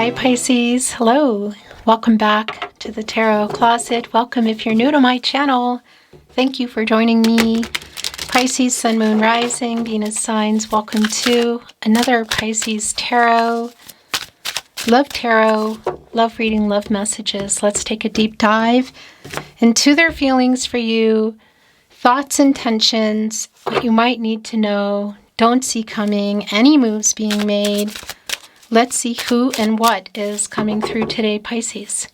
Hi Pisces, hello. Welcome back to the Tarot Closet. Welcome if you're new to my channel. Thank you for joining me. Pisces, Sun, Moon, Rising, Venus signs. Welcome to another Pisces Tarot. Love tarot, love reading, love messages. Let's take a deep dive into their feelings for you, thoughts, intentions, what you might need to know, don't see coming, any moves being made. Let's see who and what is coming through today, Pisces.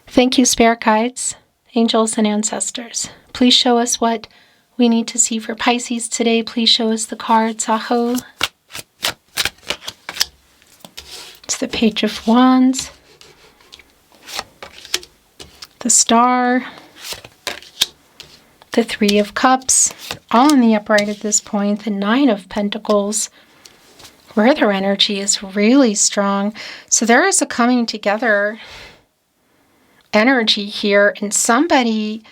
Thank you, spirit guides, angels, and ancestors. Please show us what we need to see for Pisces today. Please show us the cards. Aho. It's the Page of Wands, the Star, the Three of Cups, all in the upright at this point, the Nine of Pentacles, where their energy is really strong. So there is a coming together energy here, and somebody,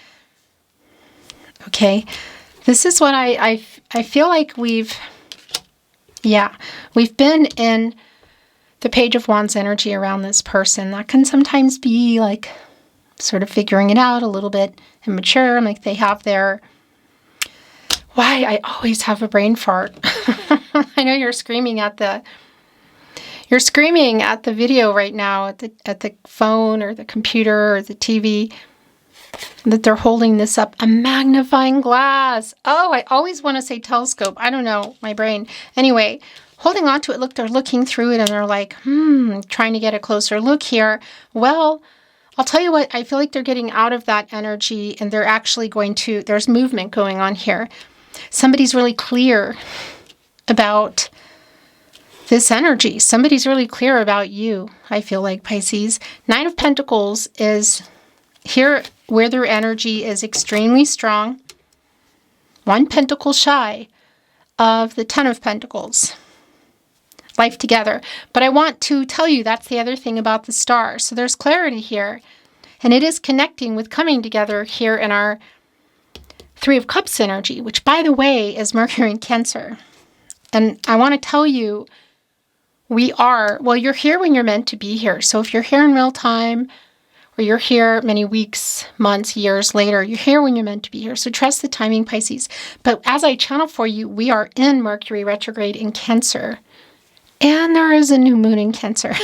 okay, this is what I feel like we've been in the Page of Wands energy around this person. That can sometimes be like sort of figuring it out, a little bit immature, like they have their, why I always have a brain fart. I know you're screaming at the video right now, at the phone or the computer or the TV, that they're holding this up, a magnifying glass. Oh, I always want to say telescope. I don't know, my brain. Anyway, holding on to it, look, they're looking through it and they're like, trying to get a closer look here. Well, I'll tell you what, I feel like they're getting out of that energy and they're actually going to, there's movement going on here. Somebody's really clear about this energy. Somebody's really clear about you, I feel like, Pisces. Nine of Pentacles is here where their energy is extremely strong. One pentacle shy of the Ten of Pentacles. Life together. But I want to tell you that's the other thing about the Star. So there's clarity here. And it is connecting with coming together here in our Three of Cups energy, which, by the way, is Mercury in Cancer. And I want to tell you, you're here when you're meant to be here. So if you're here in real time, or you're here many weeks, months, years later, you're here when you're meant to be here. So trust the timing, Pisces. But as I channel for you, we are in Mercury retrograde in Cancer. And there is a new moon in Cancer.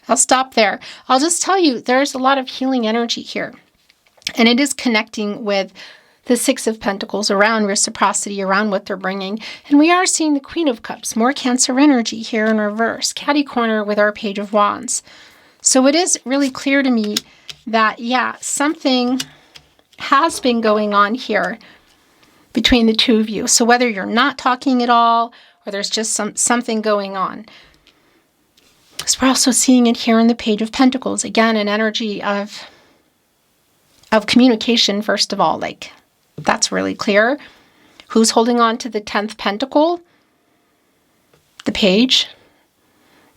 I'll stop there. I'll just tell you, there's a lot of healing energy here. And it is connecting with the Six of Pentacles, around reciprocity, around what they're bringing. And we are seeing the Queen of Cups, more Cancer energy here in reverse, catty corner with our Page of Wands. So it is really clear to me that, something has been going on here between the two of you. So whether you're not talking at all, or there's just something going on. So we're also seeing it here in the Page of Pentacles. Again, an energy of communication, first of all, like, that's really clear. Who's holding on to the 10th pentacle? The Page.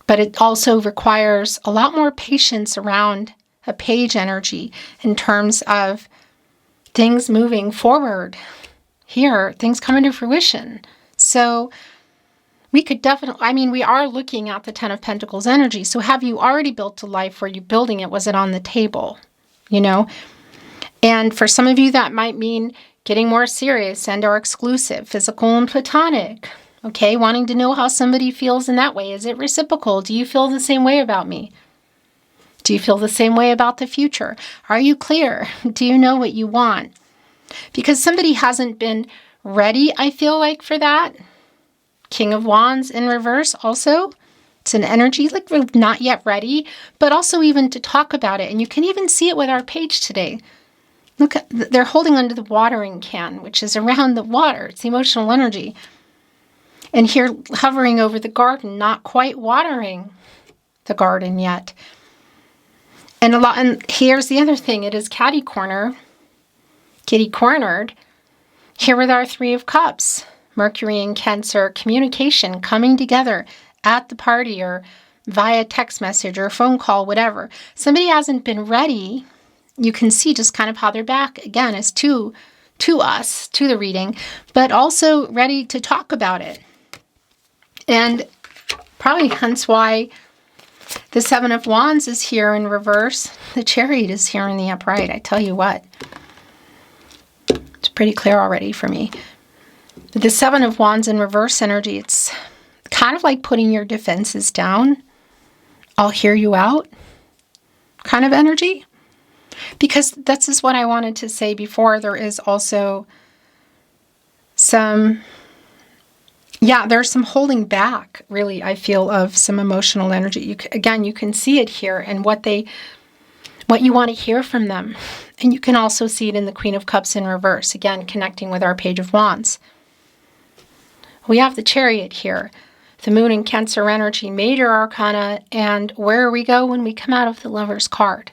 But it also requires a lot more patience around a Page energy in terms of things moving forward. Here, things coming to fruition. So we could definitely, we are looking at the Ten of Pentacles energy. So have you already built a life? Were you building it? Was it on the table? And for some of you, that might mean getting more serious and or exclusive, physical and platonic. Okay, wanting to know how somebody feels in that way. Is it reciprocal? Do you feel the same way about me? Do you feel the same way about the future? Are you clear? Do you know what you want? Because somebody hasn't been ready, I feel like, for that. King of Wands in reverse also. It's an energy like we're not yet ready, but also even to talk about it. And you can even see it with our page today. Look, they're holding onto the watering can, which is around the water. It's the emotional energy. And here, hovering over the garden, not quite watering the garden yet. And here's the other thing. It is kitty cornered. Here with our Three of Cups. Mercury in Cancer, communication, coming together at the party or via text message or phone call, whatever. Somebody hasn't been ready. You can see just kind of how they're back, again, as to us, to the reading, but also ready to talk about it. And probably hence why The Seven of Wands is here in reverse. The Chariot is here in the upright. I tell you what. It's pretty clear already for me. The Seven of Wands in reverse energy, it's kind of like putting your defenses down. I'll hear you out kind of energy. Because this is what I wanted to say before. There is also some, there's some holding back, really, I feel, of some emotional energy. Again, you can see it here and what you want to hear from them. And you can also see it in the Queen of Cups in reverse, again, connecting with our Page of Wands. We have the Chariot here, the Moon and Cancer energy, major arcana, and where we go when we come out of the Lover's card.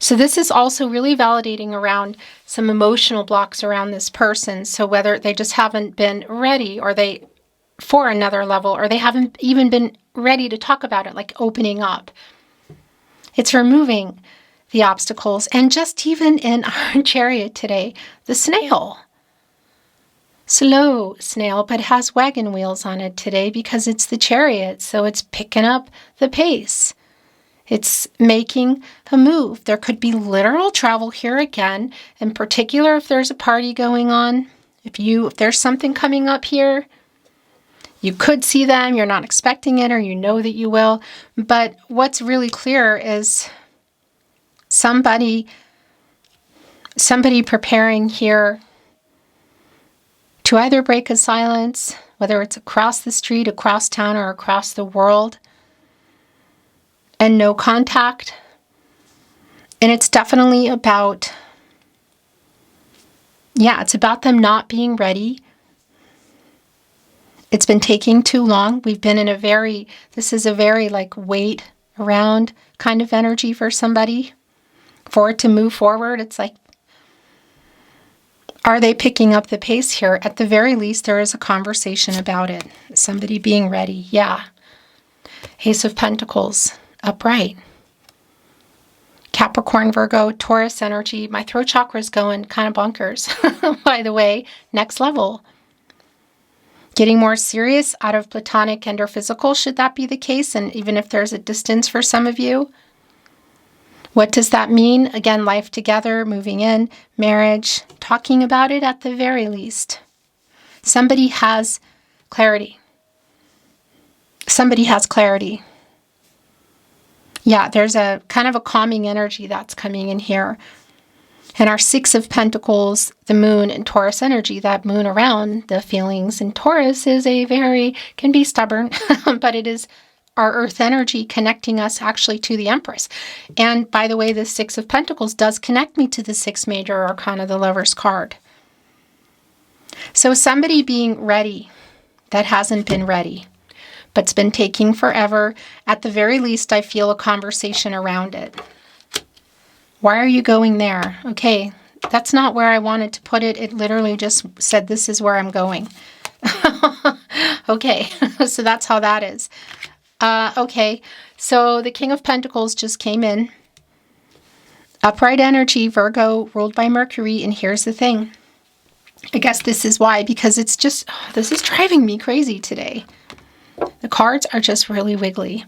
So this is also really validating around some emotional blocks around this person. So whether they just haven't been ready for another level, or they haven't even been ready to talk about it, like opening up. It's removing the obstacles. And just even in our Chariot today, the snail. Slow snail, but has wagon wheels on it today because it's the Chariot. So it's picking up the pace. It's making a move. There could be literal travel here again, in particular if there's a party going on. If there's something coming up here, you could see them, you're not expecting it, or you know that you will. But what's really clear is somebody preparing here to either break a silence, whether it's across the street, across town, or across the world, and no contact. And it's definitely about, it's about them not being ready. It's been taking too long. We've been in this is a very like wait around kind of energy for somebody. For it to move forward, it's like, are they picking up the pace here? At the very least, there is a conversation about it. Somebody being ready, Ace of Pentacles. Upright. Capricorn, Virgo, Taurus energy. My throat chakra is going kind of bonkers. By the way, next level. Getting more serious out of platonic and or physical, should that be the case? And even if there's a distance for some of you. What does that mean? Again, life together, moving in, marriage, talking about it at the very least. Somebody has clarity. Somebody has clarity. There's a kind of a calming energy that's coming in here. And our Six of Pentacles, the Moon and Taurus energy, that moon around the feelings. And Taurus is can be stubborn, but it is our earth energy connecting us actually to the Empress. And by the way, the Six of Pentacles does connect me to the six major arcana, the Lover's card. So somebody being ready that hasn't been ready, but's been taking forever. At the very least, I feel a conversation around it. Why are you going there? Okay, that's not where I wanted to put it. It literally just said, this is where I'm going. Okay, so that's how that is. Okay, so the King of Pentacles just came in. Upright energy, Virgo, ruled by Mercury. And here's the thing. I guess this is why, because it's just, this is driving me crazy today. The cards are just really wiggly.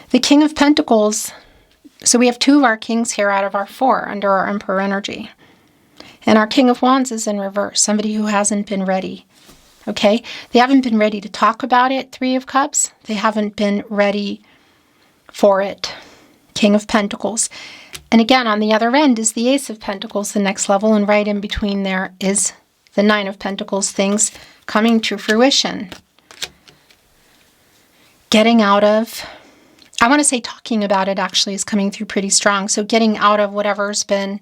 The King of Pentacles, so we have two of our kings here out of our four under our Emperor energy. And our King of Wands is in reverse, somebody who hasn't been ready. Okay? They haven't been ready to talk about it, Three of Cups. They haven't been ready for it, King of Pentacles. And again, on the other end is the Ace of Pentacles, the next level, and right in between there is the Nine of Pentacles, things coming to fruition. Getting out of, I want to say talking about it actually is coming through pretty strong. So getting out of whatever's been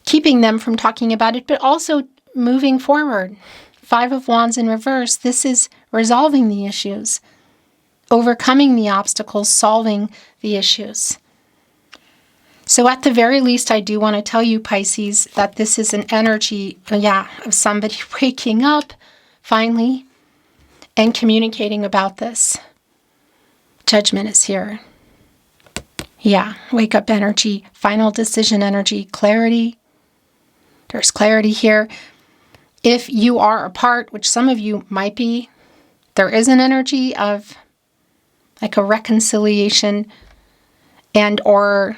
keeping them from talking about it, but also moving forward. Five of Wands in reverse, this is resolving the issues, overcoming the obstacles, solving the issues. So at the very least, I do want to tell you, Pisces, that this is an energy, of somebody waking up, finally, and communicating about this. Judgment is here. Wake up energy, final decision energy, clarity. There's clarity here. If you are apart, which some of you might be, there is an energy of like a reconciliation and or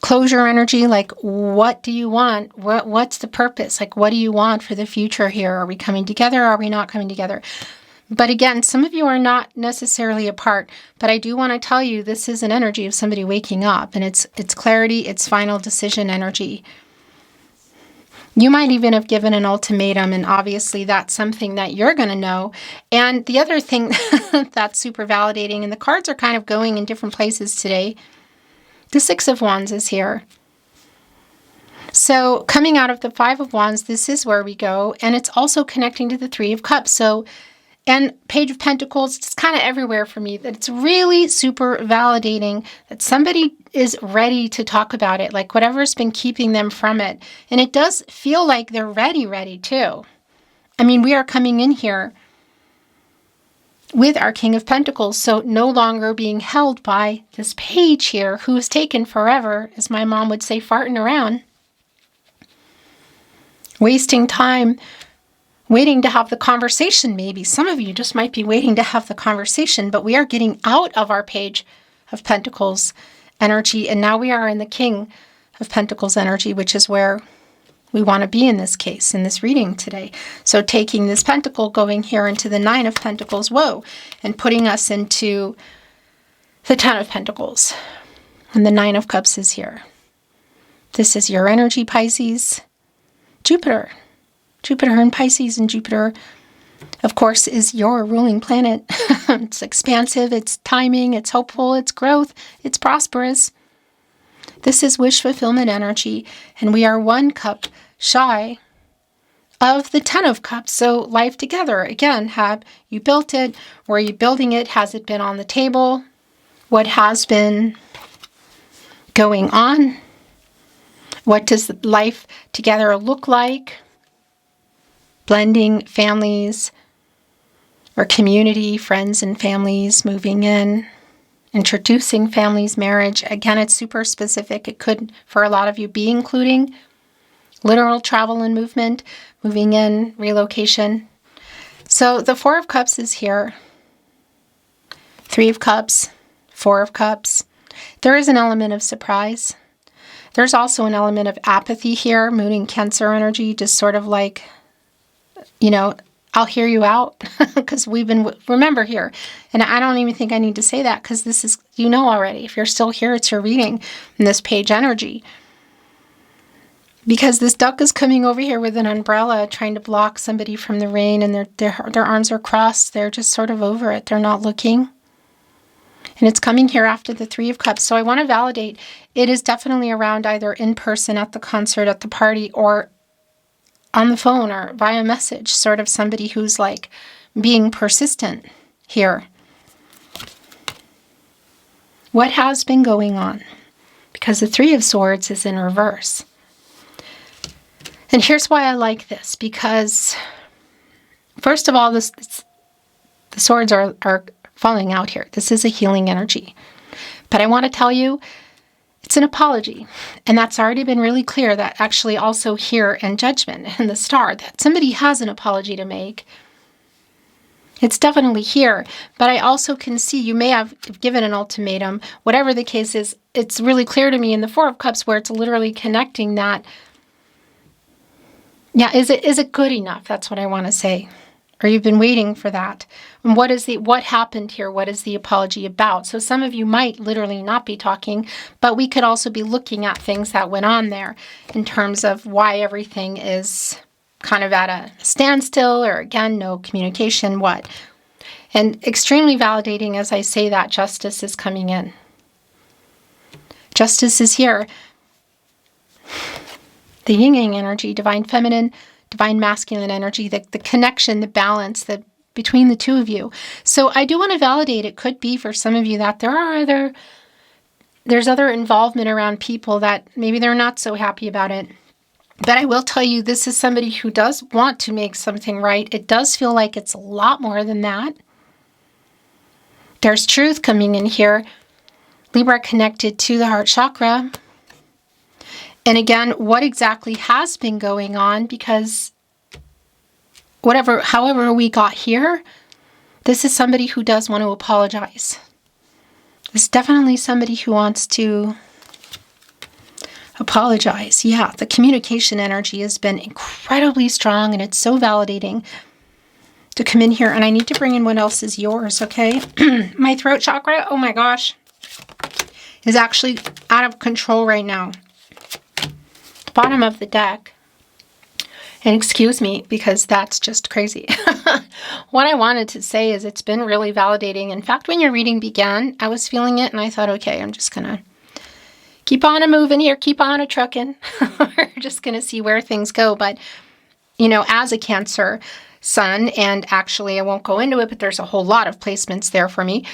closure energy. Like, what do you want? What's the purpose? Like, what do you want for the future here? Are we coming together? Are we not coming together? But again, some of you are not necessarily apart, but I do want to tell you this is an energy of somebody waking up, and it's clarity, it's final decision energy. You might even have given an ultimatum, and obviously that's something that you're going to know. And the other thing that's super validating, and the cards are kind of going in different places today, the Six of Wands is here. So coming out of the Five of Wands, this is where we go, and it's also connecting to the Three of Cups. So, and Page of Pentacles, it's kind of everywhere for me, that it's really super validating that somebody is ready to talk about it, like whatever's been keeping them from it. And it does feel like they're ready too. I mean, we are coming in here with our King of Pentacles, so no longer being held by this page here who has taken forever, as my mom would say, farting around, wasting time, waiting to have the conversation. Maybe some of you just might be waiting to have the conversation, but we are getting out of our Page of Pentacles energy, and now we are in the King of Pentacles energy, which is where we want to be in this case, in this reading today. So taking this pentacle, going here into the Nine of Pentacles, whoa, and putting us into the Ten of Pentacles. And the Nine of Cups is here. This is your energy, Pisces. Jupiter in Pisces, and Jupiter, of course, is your ruling planet. It's expansive, it's timing, it's hopeful, it's growth, it's prosperous. This is wish fulfillment energy, and we are one cup shy of the Ten of Cups. So life together, again, have you built it? Were you building it? Has it been on the table? What has been going on? What does life together look like? Blending families or community, friends and families moving in, introducing families, marriage. Again, it's super specific. It could, for a lot of you, be including literal travel and movement, moving in, relocation. So the Four of Cups is here. Three of Cups, Four of Cups. There is an element of surprise. There's also an element of apathy here, Moon and Cancer energy, just sort of like, you know, I'll hear you out because we've been, remember here, and I don't even think I need to say that because this is, you know already. If you're still here, it's your reading in this page energy. Because this duck is coming over here with an umbrella trying to block somebody from the rain, and their arms are crossed. They're just sort of over it. They're not looking. And it's coming here after the Three of Cups. So I want to validate it is definitely around either in person at the concert, at the party, or on the phone or via message, sort of somebody who's like being persistent here. What has been going on? Because the Three of Swords is in reverse. And here's why I like this, because first of all, the swords are falling out here. This is a healing energy. But I want to tell you, it's an apology. And that's already been really clear, that actually also here in Judgment and the Star, that somebody has an apology to make. It's definitely here. But I also can see you may have given an ultimatum. Whatever the case is, it's really clear to me in the Four of Cups where it's literally connecting that. Yeah, is it good enough? That's what I want to say. Or you've been waiting for that. And what happened here? What is the apology about? So some of you might literally not be talking, but we could also be looking at things that went on there in terms of why everything is kind of at a standstill, or again, no communication, what? And extremely validating as I say that, justice is coming in. Justice is here. The yin-yang energy, divine feminine, divine masculine energy, the connection, the balance between the two of you. So I do want to validate, it could be for some of you that there's other involvement around people that maybe they're not so happy about it. But I will tell you, this is somebody who does want to make something right. It does feel like it's a lot more than that. There's truth coming in here. Libra connected to the heart chakra. And again, what exactly has been going on, because however we got here, this is somebody who does want to apologize. There's definitely somebody who wants to apologize. Yeah, the communication energy has been incredibly strong, and it's so validating to come in here. And I need to bring in what else is yours, okay? My throat chakra, oh my gosh, is actually out of control right now. Bottom of the deck. And excuse me, because that's just crazy. What I wanted to say is it's been really validating. In fact, when your reading began, I was feeling it and I thought, okay, I'm just going to keep on a-moving here, keep on a-trucking. We're just going to see where things go. But, you know, as a Cancer sun, and actually I won't go into it, but there's a whole lot of placements there for me.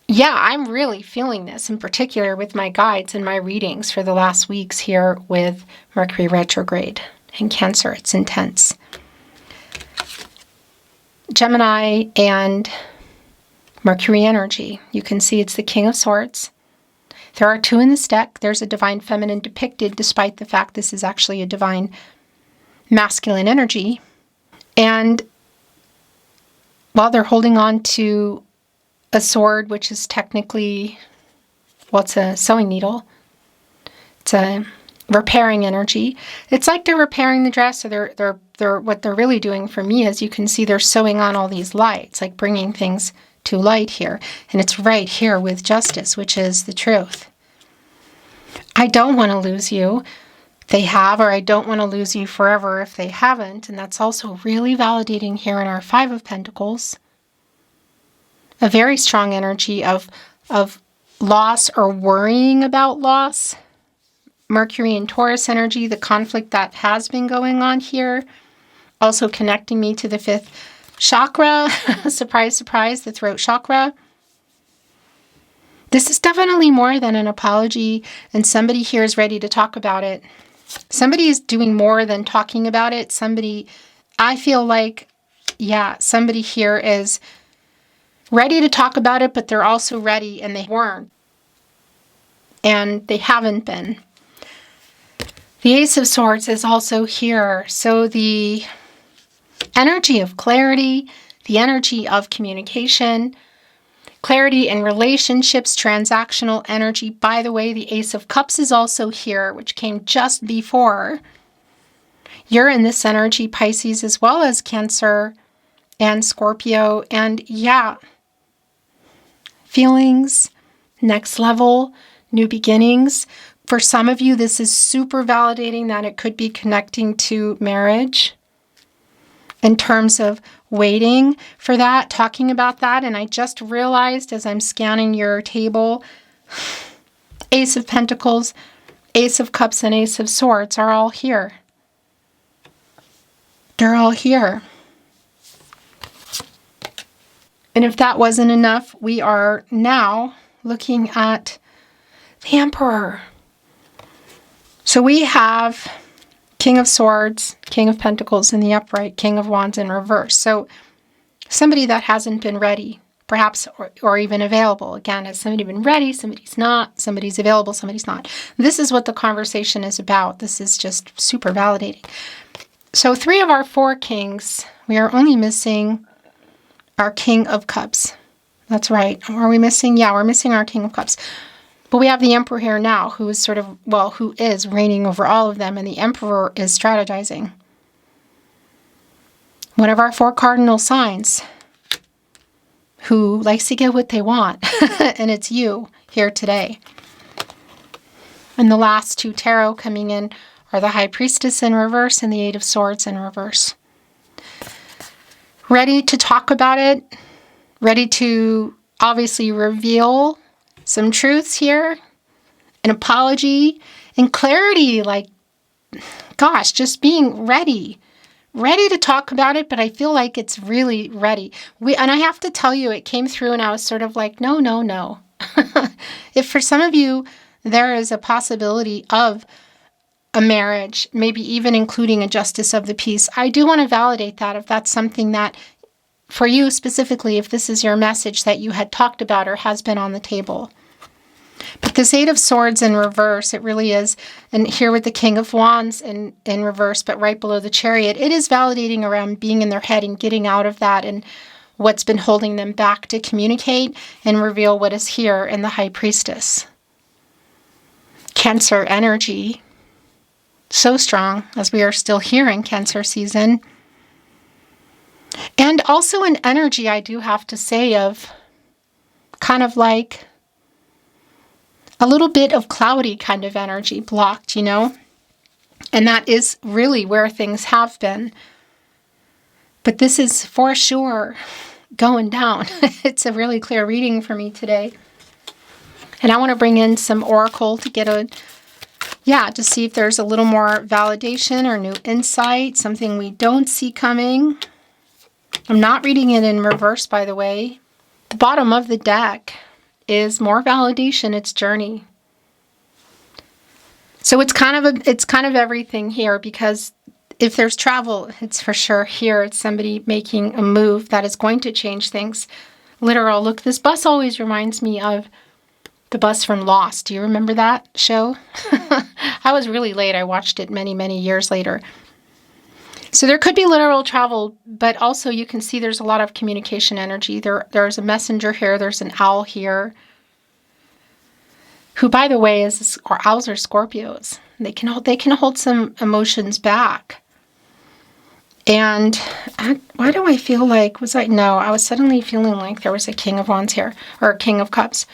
Yeah, I'm really feeling this, in particular with my guides and my readings for the last weeks here with Mercury retrograde in Cancer. It's intense. Gemini and Mercury energy. You can see it's the King of Swords. There are two in this deck. There's a divine feminine depicted, despite the fact this is actually a divine masculine energy. And while they're holding on to a sword, which is technically, well, it's a sewing needle. It's a repairing energy. It's like they're repairing the dress, or they're what they're really doing for me, as you can see, they're sewing on all these lights, like bringing things to light here. And it's right here with justice, which is the truth. I don't want to lose you. They have, or I don't want to lose you forever if they haven't. And that's also really validating here in our Five of Pentacles. A very strong energy of loss or worrying about loss. Mercury and Taurus energy, the conflict that has been going on here. Also connecting me to the fifth chakra. Surprise, surprise, the throat chakra. This is definitely more than an apology, and somebody here is ready to talk about it. Somebody is doing more than talking about it. Somebody, I feel like, yeah, somebody here is ready to talk about it, but they're also ready, and they weren't. And they haven't been. The Ace of Swords is also here. So the energy of clarity, the energy of communication, clarity in relationships, transactional energy. By the way, the Ace of Cups is also here, which came just before. You're in this energy, Pisces, as well as Cancer and Scorpio. And yeah, feelings, next level, new beginnings. For some of you, this is super validating that it could be connecting to marriage in terms of waiting for that, talking about that. And I just realized as I'm scanning your table, Ace of Pentacles, Ace of Cups, and Ace of Swords are all here. They're all here. And if that wasn't enough, we are now looking at the Emperor. So we have King of Swords, King of Pentacles in the upright, King of Wands in reverse. So somebody that hasn't been ready, perhaps, or even available. Again, has somebody been ready? Somebody's not. Somebody's available. Somebody's not. This is what the conversation is about. This is just super validating. So 3 of our 4 kings, we are only missing our King of Cups. That's right. Are we missing? Yeah, we're missing our King of Cups. But we have the Emperor here now, who is sort of, well, who is reigning over all of them, and the Emperor is strategizing. One of our 4 cardinal signs, who likes to get what they want, and it's you here today. And the last 2 tarot coming in are the High Priestess in reverse and the 8 of Swords in reverse. Ready to talk about it, ready to obviously reveal some truths here, an apology, and clarity, like, gosh, just being ready to talk about it, but I feel like it's really ready. And I have to tell you, it came through and I was sort of like, no, no, no. If for some of you, there is a possibility of a marriage, maybe even including a justice of the peace, I do want to validate that if that's something that, for you specifically, if this is your message that you had talked about or has been on the table. But this 8 of Swords in reverse, it really is, and here with the King of Wands in reverse, but right below the Chariot, it is validating around being in their head and getting out of that and what's been holding them back to communicate and reveal what is here in the High Priestess. Cancer energy, so strong as we are still here in Cancer season. And also an energy, I do have to say, of kind of like a little bit of cloudy kind of energy, blocked, And that is really where things have been. But this is for sure going down. It's a really clear reading for me today. And I want to bring in some oracle to get to see if there's a little more validation or new insight, something we don't see coming. I'm not reading it in reverse, by the way. The bottom of the deck is more validation, it's journey. So it's kind of everything here, because if there's travel, it's for sure here. It's somebody making a move that is going to change things. Literal. Look, this bus always reminds me of the bus from Lost. Do you remember that show? I was really late. I watched it many, many years later. So there could be literal travel, but also you can see there's a lot of communication energy. There's a messenger here. There's an owl here. Who, by the way, owls are Scorpios. They can hold some emotions back. And why do I feel like, I was suddenly feeling like there was a King of Wands here, or a King of Cups.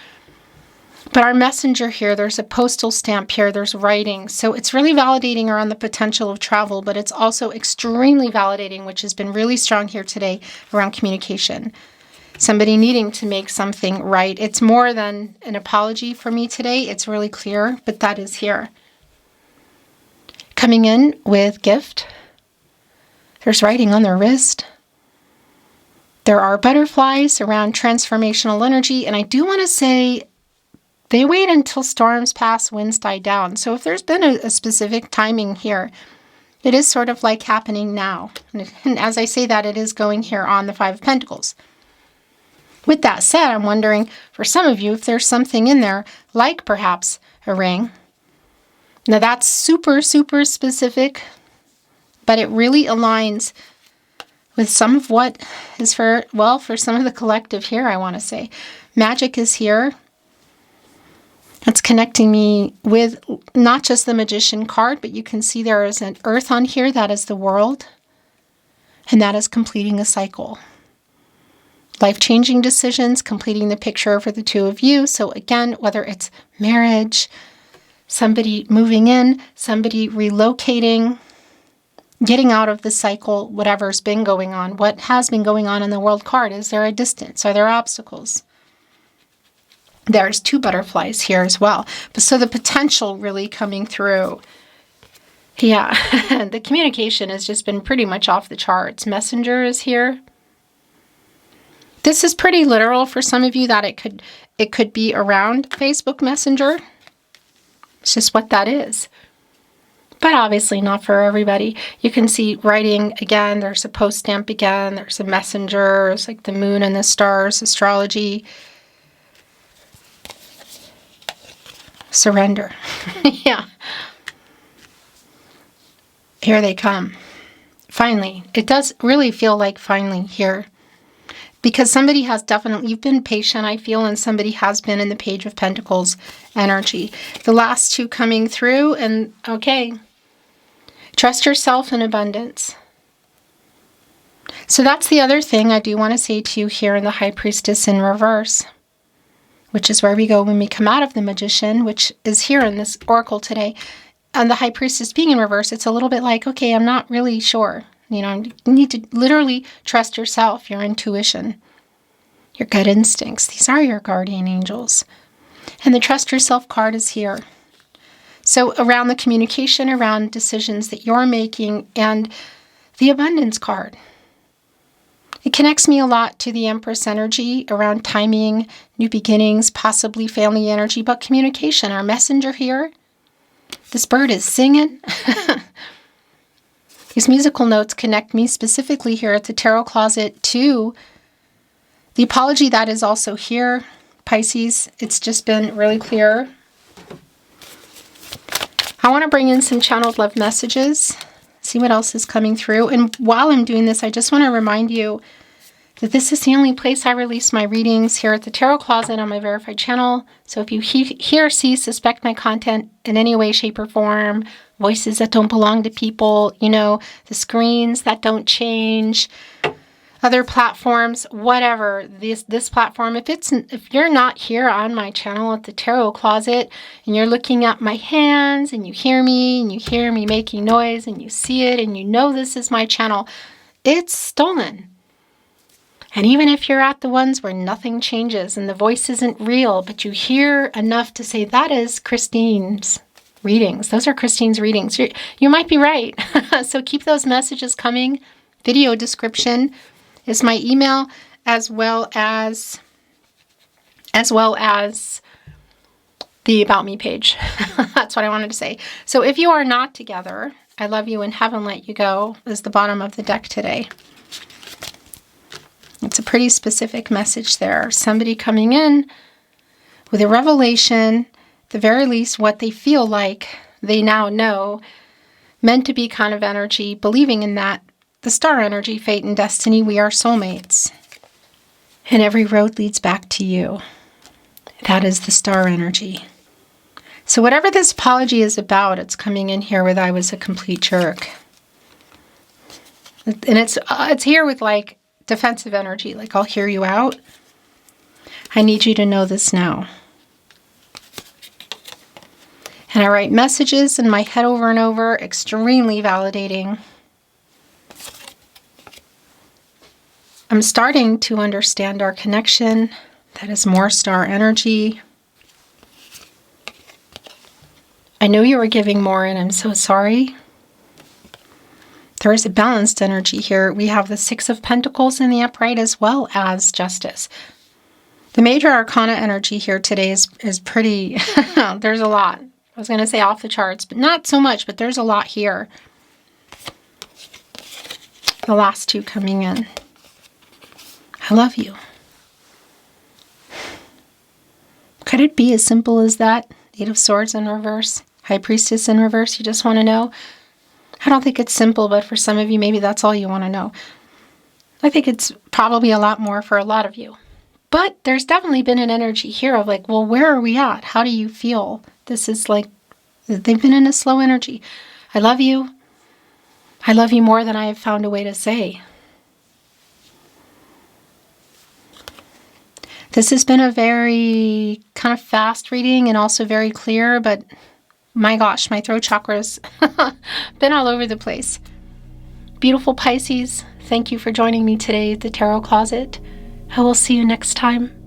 But our messenger here, there's a postal stamp here, there's writing. So it's really validating around the potential of travel, but it's also extremely validating, which has been really strong here today, around communication. Somebody needing to make something right. It's more than an apology for me today. It's really clear, but that is here. Coming in with gift. There's writing on their wrist. There are butterflies around transformational energy. And I do want to say, they wait until storms pass, winds die down. So if there's been a specific timing here, it is sort of like happening now. And as I say that, it is going here on the Five of Pentacles. With that said, I'm wondering, for some of you, if there's something in there, like perhaps a ring. Now that's super, super specific, but it really aligns with some of what is for some of the collective here, I want to say. Magic is here. It's connecting me with not just the Magician card, but you can see there is an earth on here. That is the world. And that is completing a cycle. Life-changing decisions, completing the picture for the two of you. So again, whether it's marriage, somebody moving in, somebody relocating, getting out of the cycle, whatever's been going on. What has been going on in the world card? Is there a distance? Are there obstacles? There's two butterflies here as well. But so the potential really coming through. Yeah, the communication has just been pretty much off the charts. Messenger is here. This is pretty literal for some of you, that it could be around Facebook Messenger. It's just what that is. But obviously not for everybody. You can see writing again. There's a post stamp again. There's a messenger. It's like the moon and the stars, astrology. Surrender. Yeah. Here they come. Finally. It does really feel like finally here. Because somebody has definitely, you've been patient, I feel, and somebody has been in the Page of Pentacles energy. The last two coming through, and okay. Trust yourself in abundance. So that's the other thing I do want to say to you here in the High Priestess in reverse, which is where we go when we come out of the Magician, which is here in this Oracle today. And the High Priestess being in reverse, it's a little bit like, okay, I'm not really sure. You need to literally trust yourself, your intuition, your gut instincts. These are your guardian angels. And the Trust Yourself card is here. So around the communication, around decisions that you're making, and the Abundance card. It connects me a lot to the Empress energy around timing, new beginnings, possibly family energy, but communication. Our messenger here, this bird is singing. These musical notes connect me specifically here at the Tarot Closet to the apology that is also here, Pisces. It's just been really clear. I want to bring in some channeled love messages, see what else is coming through. And while I'm doing this, I just want to remind you that this is the only place I release my readings, here at the Tarot Closet on my verified channel. So if you hear, see, suspect my content in any way, shape, or form, voices that don't belong to people, you know, the screens that don't change, other platforms, whatever, this platform, if you're not here on my channel at the Tarot Closet and you're looking at my hands and you hear me making noise and you see it and you know this is my channel, it's stolen. And even if you're at the ones where nothing changes and the voice isn't real, but you hear enough to say, that is Christine's readings. Those are Christine's readings. You might be right. So keep those messages coming. Video description is my email, as well as the About Me page. That's what I wanted to say. So if you are not together, I love you and haven't let you go is the bottom of the deck today. It's a pretty specific message there. Somebody coming in with a revelation, at the very least what they feel like they now know, meant to be kind of energy, believing in that. The star energy, fate and destiny, we are soulmates. And every road leads back to you. That is the star energy. So whatever this apology is about, it's coming in here with I was a complete jerk. And it's here with like defensive energy, like I'll hear you out. I need you to know this now. And I write messages in my head over and over, extremely validating. I'm starting to understand our connection. That is more star energy. I know you were giving more and I'm so sorry. There is a balanced energy here. We have the Six of Pentacles in the upright as well as Justice. The major arcana energy here today is pretty, there's a lot. I was going to say off the charts, but not so much, but there's a lot here. The last two coming in. I love you. Could it be as simple as that? Eight of Swords in reverse, High Priestess in reverse, you just want to know? I don't think it's simple, but for some of you, maybe that's all you want to know. I think it's probably a lot more for a lot of you. But there's definitely been an energy here of like, well, where are we at? How do you feel? This is like, they've been in a slow energy. I love you. I love you more than I have found a way to say. This has been a very kind of fast reading and also very clear, but my gosh, my throat chakra's been all over the place. Beautiful Pisces, thank you for joining me today at the Tarot Closet. I will see you next time.